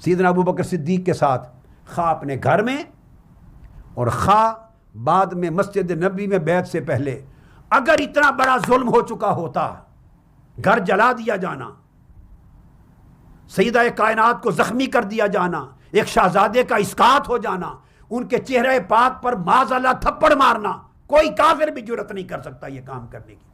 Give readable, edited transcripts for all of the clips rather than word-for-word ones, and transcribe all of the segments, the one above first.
سیدنا ابو بکر صدیق کے ساتھ خواہ اپنے گھر میں اور خواہ بعد میں مسجد نبی میں بیعت سے پہلے، اگر اتنا بڑا ظلم ہو چکا ہوتا، گھر جلا دیا جانا، سیدہ کائنات کو زخمی کر دیا جانا، ایک شہزادے کا اسقاط ہو جانا، ان کے چہرے پاک پر معاذ اللہ تھپڑ مارنا، کوئی کافر بھی جرأت نہیں کر سکتا یہ کام کرنے کی۔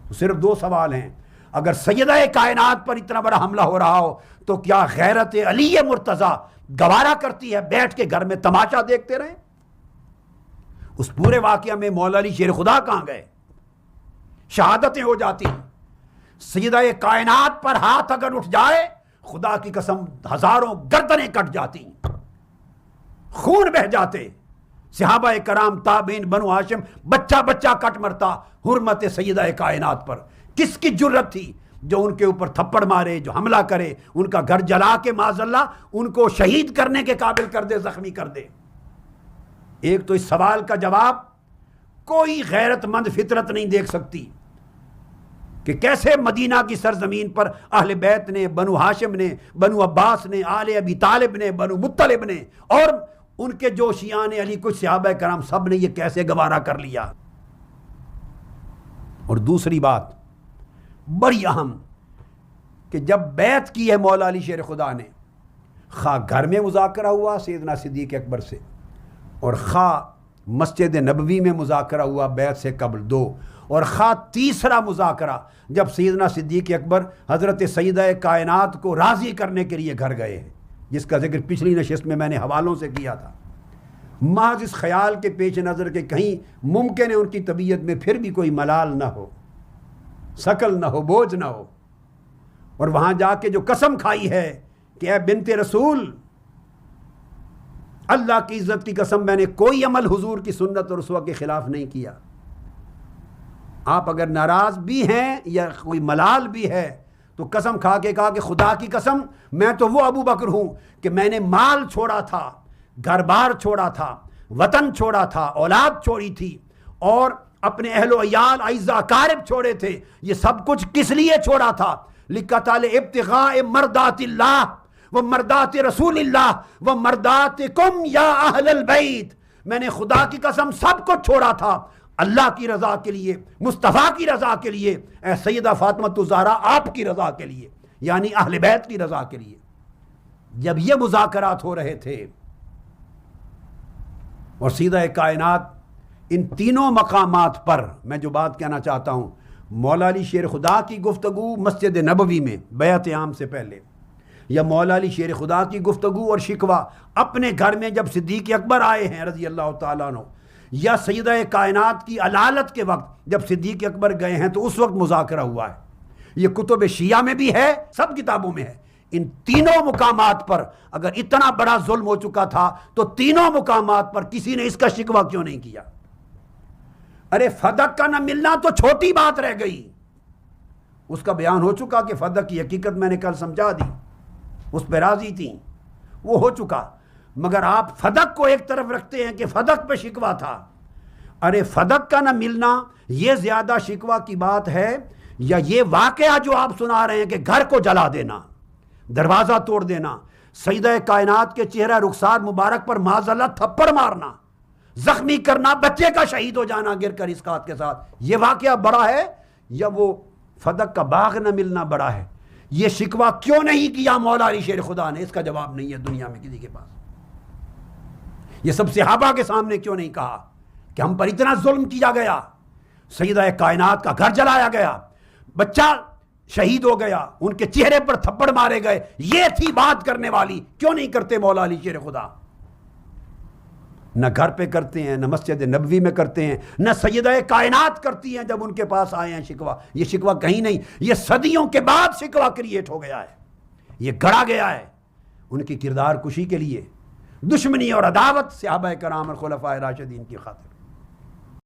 تو صرف دو سوال ہیں، اگر سیدہ کائنات پر اتنا بڑا حملہ ہو رہا ہو تو کیا غیرت علی مرتضیٰ گوارا کرتی ہے بیٹھ کے گھر میں تماشا دیکھتے رہیں؟ اس پورے واقعہ میں مولا علی شیر خدا کہاں گئے؟ شہادتیں ہو جاتی، سیدہ کائنات پر ہاتھ اگر اٹھ جائے خدا کی قسم ہزاروں گردنیں کٹ جاتی، خون بہ جاتے، صحابہ کرام تابعین بنو ہاشم بچہ بچہ کٹ مرتا حرمت سیدہ کائنات پر۔ کس کی جرت تھی جو ان کے اوپر تھپڑ مارے، جو حملہ کرے، ان کا گھر جلا کے معاذ اللہ ان کو شہید کرنے کے قابل کر دے، زخمی کر دے؟ ایک تو اس سوال کا جواب کوئی غیرت مند فطرت نہیں دیکھ سکتی کہ کیسے مدینہ کی سرزمین پر اہل بیت نے، بنو ہاشم نے، بنو عباس نے، آل ابی طالب نے، بنو مطلب نے اور ان کے جو شیعان علی کچھ صحابہ کرام سب نے یہ کیسے گوارا کر لیا۔ اور دوسری بات بڑی اہم کہ جب بیعت کی ہے مولا علی شیر خدا نے، خواہ گھر میں مذاکرہ ہوا سیدنا صدیق اکبر سے اور خواہ مسجد نبوی میں مذاکرہ ہوا بیعت سے قبل دو، اور خواہ تیسرا مذاکرہ جب سیدنا صدیق اکبر حضرت سیدہ کائنات کو راضی کرنے کے لیے گھر گئے ہیں، جس کا ذکر پچھلی نشست میں نے حوالوں سے کیا تھا، محض اس خیال کے پیش نظر کہ کہیں ممکن ہے ان کی طبیعت میں پھر بھی کوئی ملال نہ ہو، ثقل نہ ہو، بوجھ نہ ہو، اور وہاں جا کے جو قسم کھائی ہے کہ اے بنت رسول، اللہ کی عزت کی قسم میں نے کوئی عمل حضور کی سنت اور اسوہ کے خلاف نہیں کیا، آپ اگر ناراض بھی ہیں یا کوئی ملال بھی ہے تو قسم کھا کے کہا کہ خدا کی قسم میں تو وہ ابو بکر ہوں کہ میں نے مال چھوڑا تھا، گھر بار چھوڑا تھا، وطن چھوڑا تھا، اولاد چھوڑی تھی، اور اپنے اہل و عیال اعزاء اقارب چھوڑے تھے، یہ سب کچھ کس لیے چھوڑا تھا؟ لقتال ابتغاء مرضات اللہ و مرضات رسول اللہ و مرضاتکم یا اہل البیت، میں نے خدا کی قسم سب کچھ چھوڑا تھا اللہ کی رضا کے لیے، مصطفیٰ کی رضا کے لیے، اے سیدہ فاطمہ الزہرا آپ کی رضا کے لیے، یعنی اہل بیت کی رضا کے لیے۔ جب یہ مذاکرات ہو رہے تھے اور سیدہ کائنات ان تینوں مقامات پر، میں جو بات کہنا چاہتا ہوں، مولا علی شیر خدا کی گفتگو مسجد نبوی میں بیعت عام سے پہلے، یا مولا علی شیر خدا کی گفتگو اور شکوہ اپنے گھر میں جب صدیق اکبر آئے ہیں رضی اللہ تعالیٰ عنہ، یا سیدہ کائنات کی علالت کے وقت جب صدیق اکبر گئے ہیں تو اس وقت مذاکرہ ہوا ہے، یہ کتب شیعہ میں بھی ہے، سب کتابوں میں ہے۔ ان تینوں مقامات پر اگر اتنا بڑا ظلم ہو چکا تھا تو تینوں مقامات پر کسی نے اس کا شکوہ کیوں نہیں کیا؟ ارے فدق کا نہ ملنا تو چھوٹی بات رہ گئی، اس کا بیان ہو چکا کہ فدق کی حقیقت میں نے کل سمجھا دی، اس پہ راضی تھیں، وہ ہو چکا، مگر آپ فدق کو ایک طرف رکھتے ہیں کہ فدق پہ شکوہ تھا۔ ارے فدق کا نہ ملنا یہ زیادہ شکوہ کی بات ہے، یا یہ واقعہ جو آپ سنا رہے ہیں کہ گھر کو جلا دینا، دروازہ توڑ دینا، سیدہ کائنات کے چہرہ رخسار مبارک پر معاذ اللہ تھپڑ مارنا، زخمی کرنا، بچے کا شہید ہو جانا گر کر اسقاط کے ساتھ، یہ واقعہ بڑا ہے یا وہ فدق کا باغ نہ ملنا بڑا ہے؟ یہ شکوہ کیوں نہیں کیا مولا علی شیر خدا نے؟ اس کا جواب نہیں ہے دنیا میں کسی کے پاس۔ یہ سب صحابہ کے سامنے کیوں نہیں کہا کہ ہم پر اتنا ظلم کیا گیا، سیدہ کائنات کا گھر جلایا گیا، بچہ شہید ہو گیا، ان کے چہرے پر تھپڑ مارے گئے، یہ تھی بات کرنے والی، کیوں نہیں کرتے مولا علی شیر خدا؟ نہ گھر پہ کرتے ہیں، نہ مسجد نبوی میں کرتے ہیں، نہ سیدہ کائنات کرتی ہیں جب ان کے پاس آئے ہیں شکوہ، یہ شکوہ کہیں نہیں، یہ صدیوں کے بعد شکوہ کریٹ ہو گیا ہے، یہ گڑا گیا ہے ان کی کردار کشی کے لیے، دشمنی اور عداوت صحابہ کرام اور خلفائے راشدین کی خاطر۔